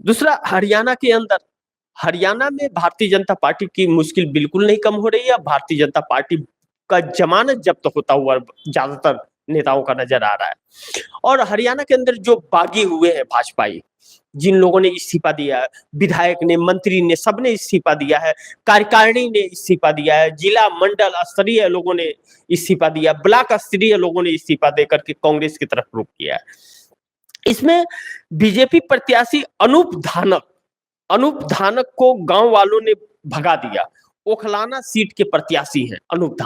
दूसरा, हरियाणा में भारतीय जनता पार्टी की मुश्किल बिल्कुल नहीं कम हो रही है। भारतीय जनता पार्टी का जमानत जब्त होता हुआ ज्यादातर नेताओं का नजर आ रहा है। और हरियाणा के अंदर जो बागी हुए हैं भाजपाई, जिन लोगों ने इस्तीफा दिया है, विधायक ने, मंत्री ने, सबने इस्तीफा दिया है, कार्यकारिणी ने इस्तीफा दिया है, जिला मंडल स्तरीय लोगों ने इस्तीफा दिया, ब्लॉक स्तरीय लोगों ने इस्तीफा देकर के कांग्रेस की तरफ रुख किया है। इसमें बीजेपी प्रत्याशी अनूप धानक को गांव वालों ने भगा दिया। ओखलाना सीट के प्रत्याशी हैं अनूप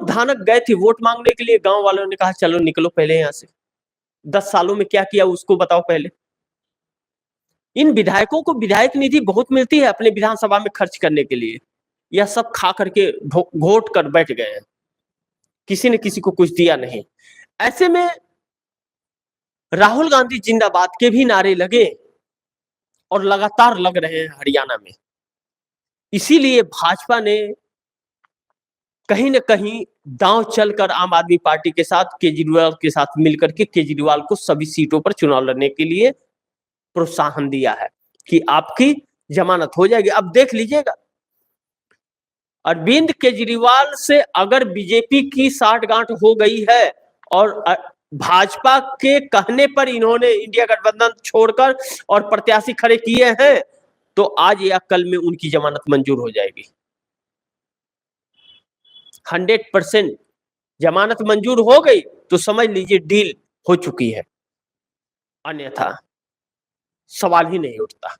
धानक गए थे वोट मांगने के लिए। गांव वालों ने कहा चलो निकलो पहले यहां से, 10 सालों में क्या किया उसको बताओ पहले। इन विधायकों को विधायक निधि बहुत मिलती है अपने विधानसभा में खर्च करने के लिए, यह सब खा करके घोट कर बैठ गए हैं, किसी ने किसी को कुछ दिया नहीं। ऐसे में राहुल गांधी जिंदाबाद के भी नारे लगे और लगातार लग रहे हैं हरियाणा में। इसीलिए भाजपा ने कहीं न कहीं दांव चलकर आम आदमी पार्टी के साथ, केजरीवाल के साथ मिलकर के केजरीवाल को सभी सीटों पर चुनाव लड़ने के लिए प्रोत्साहन दिया है कि आपकी जमानत हो जाएगी। अब देख लीजिएगा, अरविंद केजरीवाल से अगर बीजेपी की साठगांठ हो गई है और भाजपा के कहने पर इन्होंने इंडिया गठबंधन छोड़कर और प्रत्याशी खड़े किए हैं, तो आज या कल में उनकी जमानत मंजूर हो जाएगी। 100% जमानत मंजूर हो गई तो समझ लीजिए डील हो चुकी है, अन्यथा सवाल ही नहीं उठता।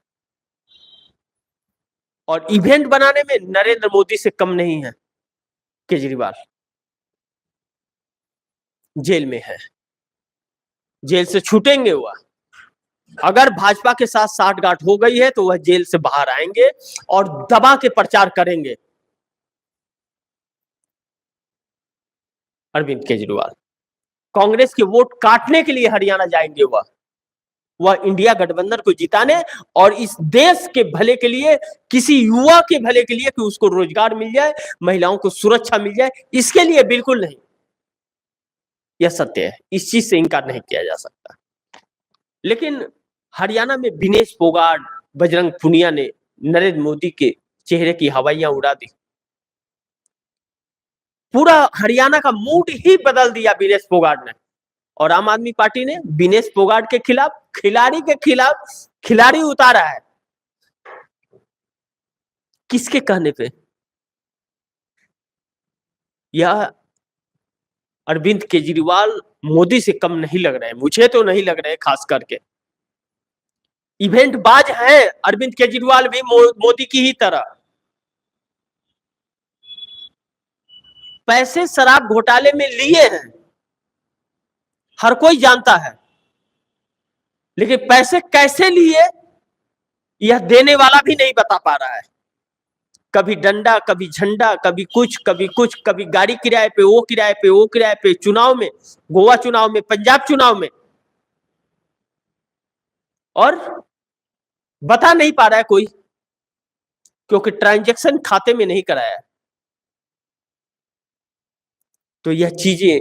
और इवेंट बनाने में नरेंद्र मोदी से कम नहीं है केजरीवाल। जेल में है, जेल से छूटेंगे वह। अगर भाजपा के साथ साठगांठ हो गई है तो वह जेल से बाहर आएंगे और दबा के प्रचार करेंगे। अरविंद केजरीवाल कांग्रेस के वोट काटने के लिए हरियाणा जाएंगे। वह इंडिया गठबंधन को जिताने और इस देश के भले के लिए, किसी युवा के भले के लिए कि उसको रोजगार मिल जाए, महिलाओं को सुरक्षा मिल जाए, इसके लिए बिल्कुल नहीं। यह सत्य है, इस चीज से इनकार नहीं किया जा सकता। लेकिन हरियाणा में विनेश फोगाट, बजरंग पुनिया ने नरेंद्र मोदी के चेहरे की हवाइयां उड़ा दी। पूरा हरियाणा का मूड ही बदल दिया विनेश फोगाट ने। और आम आदमी पार्टी ने विनेश फोगाट के खिलाफ, खिलाड़ी के खिलाफ खिलाड़ी उतारा है। किसके कहने पे? यह अरविंद केजरीवाल मोदी से कम नहीं लग रहे हैं, मुझे तो नहीं लग रहे, खास करके इवेंट बाज है अरविंद केजरीवाल भी मोदी की ही तरह। पैसे शराब घोटाले में लिए हैं, हर कोई जानता है, लेकिन पैसे कैसे लिए यह देने वाला भी नहीं बता पा रहा है। कभी डंडा, कभी झंडा, कभी कुछ, कभी कुछ, कभी गाड़ी किराए पे, वो किराए पे, वो किराए पे, चुनाव में, गोवा चुनाव में, पंजाब चुनाव में, और बता नहीं पा रहा है कोई, क्योंकि ट्रांजैक्शन खाते में नहीं कराया। तो यह चीजें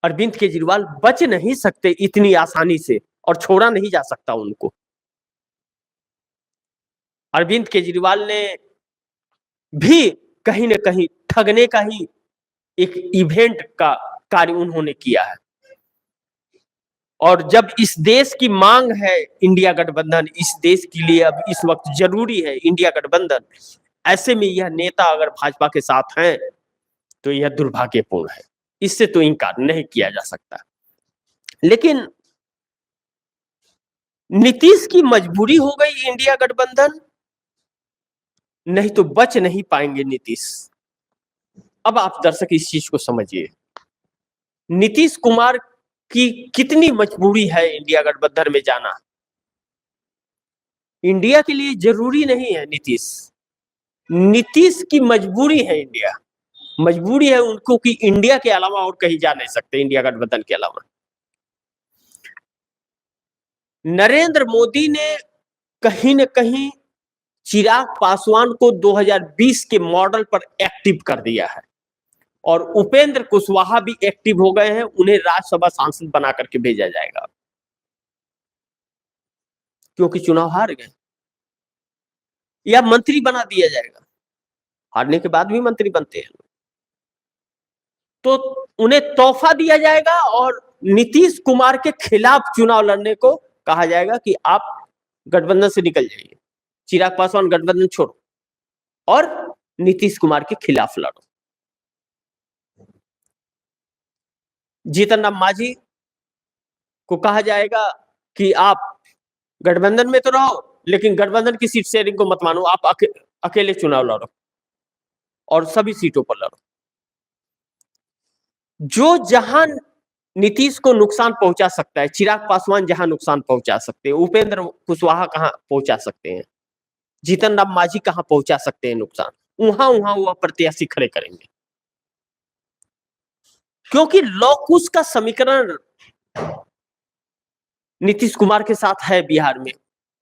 अरविंद केजरीवाल बच नहीं सकते इतनी आसानी से, और छोड़ा नहीं जा सकता उनको। अरविंद केजरीवाल ने भी कहीं ना कहीं ठगने का ही एक इवेंट का कार्य उन्होंने किया है। और जब इस देश की मांग है इंडिया गठबंधन, इस देश के लिए अब इस वक्त जरूरी है इंडिया गठबंधन, ऐसे में यह नेता अगर भाजपा के साथ हैं तो यह दुर्भाग्यपूर्ण है, इससे तो इनकार नहीं किया जा सकता। लेकिन नीतीश की मजबूरी हो गई इंडिया गठबंधन, नहीं तो बच नहीं पाएंगे नीतीश। अब आप दर्शक इस चीज को समझिए, नीतीश कुमार की कितनी मजबूरी है इंडिया गठबंधन में जाना। इंडिया के लिए जरूरी नहीं है नीतीश की मजबूरी है इंडिया, मजबूरी है उनको कि इंडिया के अलावा और कहीं जा नहीं सकते, इंडिया गठबंधन के अलावा। नरेंद्र मोदी ने कहीं न कहीं चिराग पासवान को 2020 के मॉडल पर एक्टिव कर दिया है, और उपेंद्र कुशवाहा भी एक्टिव हो गए हैं, उन्हें राज्यसभा सांसद बना करके भेजा जाएगा। क्योंकि चुनाव हार गए, या मंत्री बना दिया जाएगा, हारने के बाद भी मंत्री बनते हैं, तो उन्हें तोहफा दिया जाएगा और नीतीश कुमार के खिलाफ चुनाव लड़ने को कहा जाएगा कि आप गठबंधन से निकल जाइए, चिराग पासवान गठबंधन छोड़ो और नीतीश कुमार के खिलाफ लड़ो। जीतन राम मांझी को कहा जाएगा कि आप गठबंधन में तो रहो, लेकिन गठबंधन की सीट शेयरिंग को मत मानो, आप अकेले चुनाव लड़ो और सभी सीटों पर लड़ो। जो जहां नीतीश को नुकसान पहुंचा सकता है, चिराग पासवान जहां नुकसान पहुंचा सकते हैं, उपेंद्र कुशवाहा कहां पहुंचा सकते हैं, जीतन राम मांझी कहां पहुंचा सकते हैं नुकसान, वहां वह प्रत्याशी खड़े करेंगे। क्योंकि लॉ-कुश का समीकरण नीतीश कुमार के साथ है बिहार में,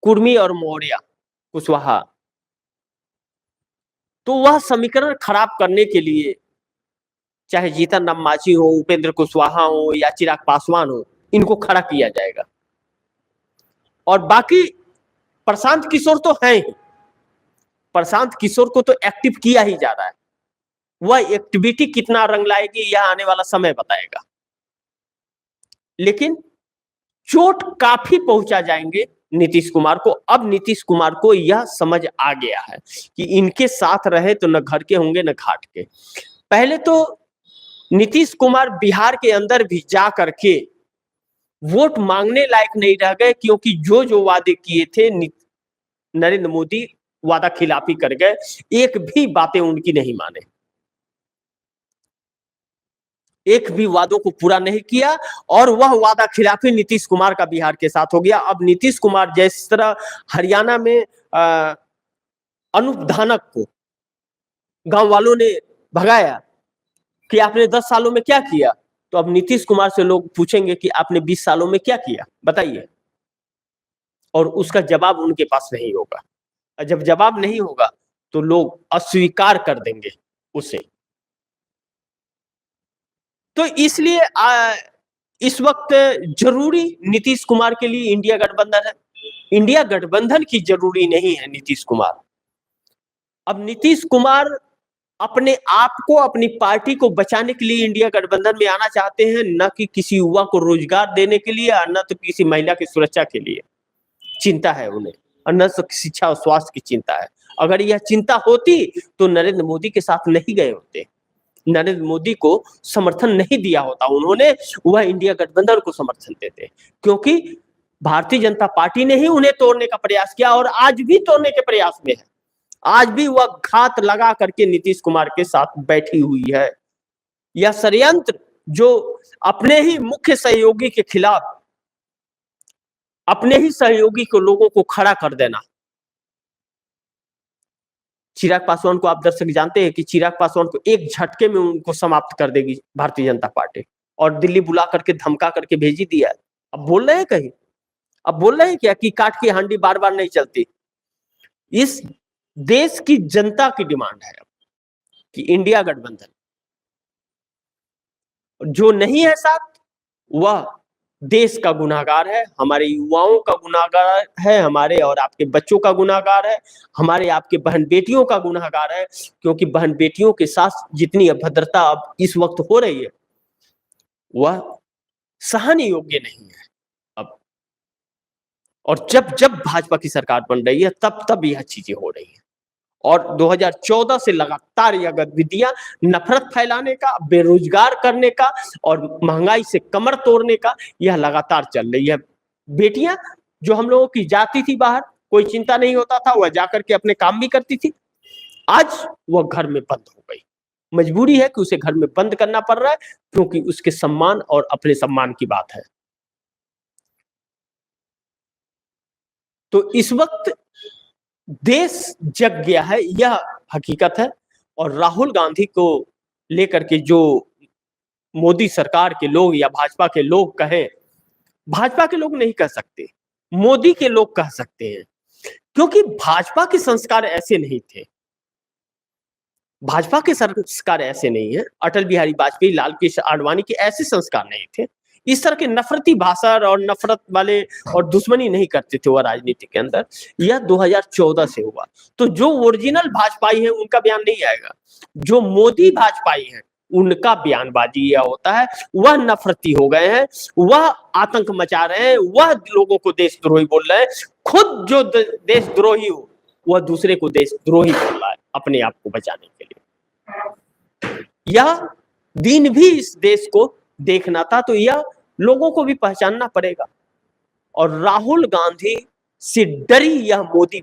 कुर्मी और मौर्य कुशवाहा, तो वह समीकरण खराब करने के लिए चाहे जीतन राम मांझी हो, उपेंद्र कुशवाहा हो या चिराग पासवान हो, इनको खड़ा किया जाएगा। और बाकी प्रशांत किशोर तो है ही, प्रशांत किशोर को तो एक्टिव किया ही जा रहा है, वह एक्टिविटी कितना रंग लाएगी यह आने वाला समय बताएगा। लेकिन चोट काफी पहुंचा जाएंगे नीतीश कुमार को। अब नीतीश कुमार को यह समझ आ गया है कि इनके साथ रहे तो न घर के होंगे न घाट के। पहले तो नीतीश कुमार बिहार के अंदर भी जा करके वोट मांगने लायक नहीं रह गए, क्योंकि जो वादे किए थे नरेंद्र मोदी वादा खिलाफी कर गए, एक भी बातें उनकी नहीं माने, एक भी वादों को पूरा नहीं किया, और वह वादा खिलाफी नीतीश कुमार का बिहार के साथ हो गया। अब नीतीश कुमार जिस तरह हरियाणा में अनूप धानक को गांव वालों ने भगाया कि आपने 10 सालों में क्या किया, तो अब नीतीश कुमार से लोग पूछेंगे कि आपने 20 सालों में क्या किया बताइए, और उसका जवाब उनके पास नहीं होगा। जब जवाब नहीं होगा तो लोग अस्वीकार कर देंगे उसे। तो इसलिए इस वक्त जरूरी नीतीश कुमार के लिए इंडिया गठबंधन है, इंडिया गठबंधन की जरूरी नहीं है नीतीश कुमार। अब नीतीश कुमार अपने आप को, अपनी पार्टी को बचाने के लिए इंडिया गठबंधन में आना चाहते हैं, न कि किसी युवा को रोजगार देने के लिए, और न तो किसी महिला की सुरक्षा के लिए चिंता है उन्हें, और न तो शिक्षा और स्वास्थ्य की चिंता है। अगर यह चिंता होती तो नरेंद्र मोदी के साथ नहीं गए होते, नरेंद्र मोदी को समर्थन नहीं दिया होता उन्होंने, वह इंडिया गठबंधन को समर्थन देते, क्योंकि भारतीय जनता पार्टी ने ही उन्हें तोड़ने का प्रयास किया और आज भी तोड़ने के प्रयास में है। आज भी वह घात लगा करके नीतीश कुमार के साथ बैठी हुई है। यह षड्यंत्र जो अपने ही मुख्य सहयोगी के खिलाफ, अपने ही सहयोगी को लोगों को खड़ा कर देना। चिराग पासवान को आप दर्शक जानते हैं कि चिराग पासवान को एक झटके में उनको समाप्त कर देगी भारतीय जनता पार्टी, और दिल्ली बुला करके धमका करके भेजी दिया है। अब बोल रहे हैं कहीं, अब बोल रहे हैं क्या कि काट की हांडी बार बार नहीं चलती। इस देश की जनता की डिमांड है कि इंडिया गठबंधन, जो नहीं है साथ वह देश का गुनाहगार है, हमारे युवाओं का गुनाहगार है, हमारे और आपके बच्चों का गुनाहगार है, हमारे आपके बहन बेटियों का गुनाहगार है, क्योंकि बहन बेटियों के साथ जितनी अभद्रता अब इस वक्त हो रही है वह सहने योग्य नहीं है अब। और जब जब भाजपा की सरकार बन रही है तब तब यह चीजें हो रही है, और 2014 से लगातार यह गतिविधियां नफरत फैलाने का, बेरोजगार करने का और महंगाई से कमर तोड़ने का यह लगातार चल रही है। बेटियां जो हम लोगों की जाती थी बाहर, कोई चिंता नहीं होता था, वह जाकर के अपने काम भी करती थी, आज वह घर में बंद हो गई। मजबूरी है कि उसे घर में बंद करना पड़ रहा है, क्योंकि उसके सम्मान और अपने सम्मान की बात है। तो इस वक्त देश जग गया है, यह हकीकत है। और राहुल गांधी को लेकर के जो मोदी सरकार के लोग या भाजपा के लोग कहें, भाजपा के लोग नहीं कह सकते, मोदी के लोग कह सकते हैं, क्योंकि भाजपा के संस्कार ऐसे नहीं थे, भाजपा के संस्कार ऐसे नहीं है। अटल बिहारी वाजपेयी, लाल कृष्ण आडवाणी के ऐसे संस्कार नहीं थे। इस तरह के नफरती भाषा और नफरत वाले और दुश्मनी नहीं करते थे वो राजनीति के अंदर। यह 2014 से हुआ। तो जो ओरिजिनल भाजपाई है उनका बयान नहीं आएगा, जो मोदी भाजपाई है उनका बयानबाजी यह होता है। वह नफरती हो गए हैं, वह आतंक मचा रहे हैं, वह लोगों को देशद्रोही बोल रहे हैं। खुद जो देशद्रोही हो वह दूसरे को देशद्रोही बोल रहा है अपने आप को बचाने के लिए। यह दिन भी इस देश को देखना था, तो यह लोगों को भी पहचानना पड़ेगा। और राहुल गांधी से डरी यह मोदी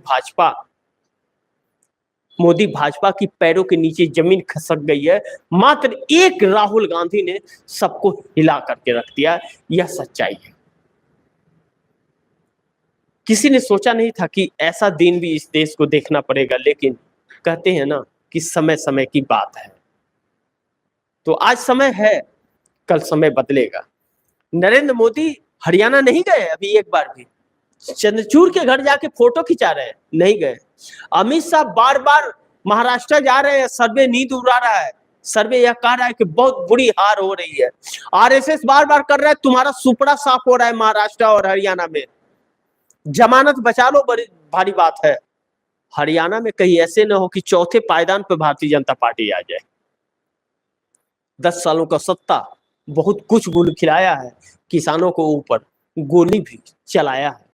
भाजपा की पैरों के नीचे जमीन खसक गई है। मात्र एक राहुल गांधी ने सबको हिला करके रख दिया। यह सच्चाई है। किसी ने सोचा नहीं था कि ऐसा दिन भी इस देश को देखना पड़ेगा, लेकिन कहते हैं ना कि समय समय की बात है। तो आज समय है, कल समय बदलेगा। नरेंद्र मोदी हरियाणा नहीं गए अभी एक बार भी। चंद्रचूड़ के घर जाके फोटो खिंचा रहे हैं, नहीं गए। अमित शाह बार बार महाराष्ट्र जा रहे हैं, सर्वे नींद उड़ा रहा है। सर्वे यह कह रहा है कि बहुत बुरी हार हो रही है। आरएसएस बार बार कर रहा है तुम्हारा सुपड़ा साफ हो रहा है महाराष्ट्र और हरियाणा में, जमानत बचा लो, बड़ी भारी बात है। हरियाणा में कहीं ऐसे न हो कि चौथे पायदान पर भारतीय जनता पार्टी आ जाए। 10 सालों का सत्ता बहुत कुछ गुल खिलाया है, किसानों को ऊपर गोली भी चलाया है।